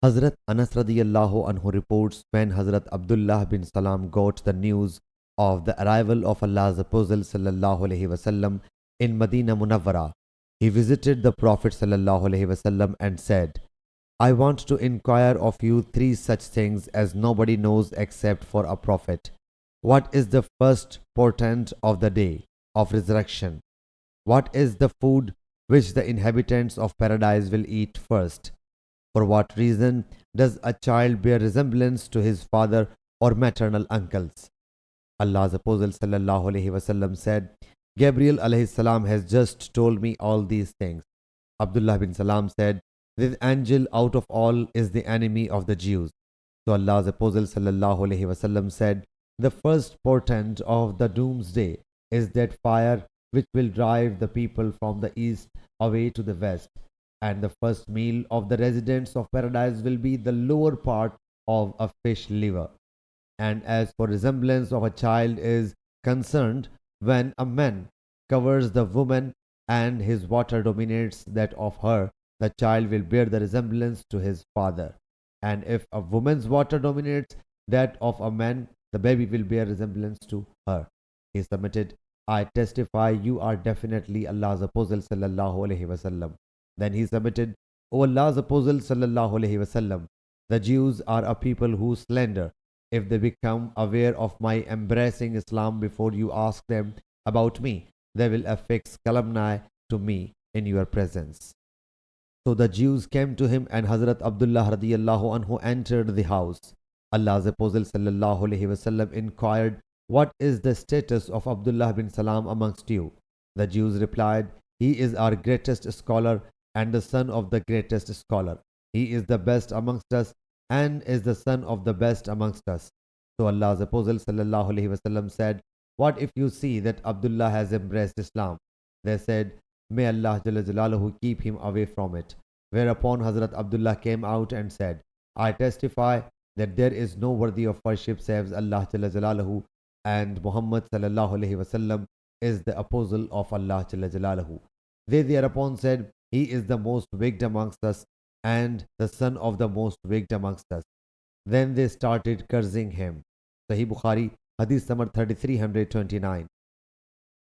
Hazrat Anas radiyallahu anhu reports when Hazrat Abdullah bin Salam got the news of the arrival of Allah's Apostle sallallahu alaihi wasallam in Medina Munawwara, he visited the Prophet sallallahu alaihi wasallam and said, I want to inquire of you three such things as nobody knows except for a prophet. What is the first portent of the day of resurrection? What is the food which the inhabitants of paradise will eat first? For what reason does a child bear resemblance to his father or maternal uncles? Allah's Apostle sallallahu alaihi wasallam said, Gabriel alayhi salam has just told me all these things. Abdullah bin Salam said, this angel out of all is the enemy of the Jews. So Allah's Apostle sallallahu alaihi wasallam said, the first portent of the doomsday is that fire which will drive the people from the east away to the west, and the first meal of the residents of paradise will be the lower part of a fish liver. And as for resemblance of a child is concerned, when a man covers the woman and his water dominates that of her, the child will bear the resemblance to his father. And if a woman's water dominates that of a man, the baby will bear resemblance to her. He submitted, I testify you are definitely Allah's Apostle sallallahu alaihi wasallam. Then he submitted, O Allah's Apostle sallallahu alaihi wasallam, the Jews are a people who slander. If they become aware of my embracing Islam before you ask them about me, they will affix calumny to me in your presence. So the Jews came to him and Hazrat Abdullah radiyallahu anhu entered the house. Allah's Apostle sallallahu alaihi wasallam inquired, what is the status of Abdullah bin Salam amongst you? The Jews replied, he is our greatest scholar and the son of the greatest scholar. He is the best amongst us and is the son of the best amongst us. So Allah's Apostle sallallahu alaihi wasallam said, what if you see that Abdullah has embraced Islam? They said, may Allah Jalla Jalaluhu keep him away from it. Whereupon Hazrat Abdullah came out and said, I testify that there is no worthy of worship save Allah Jalla Jalaluhu, and Muhammad sallallahu alaihi wasallam is the apostle of Allah Jalla Jalaluhu. They thereupon said, he is the most wicked amongst us and the son of the most wicked amongst us. Then they started cursing him. Sahih Bukhari Hadith number 3329.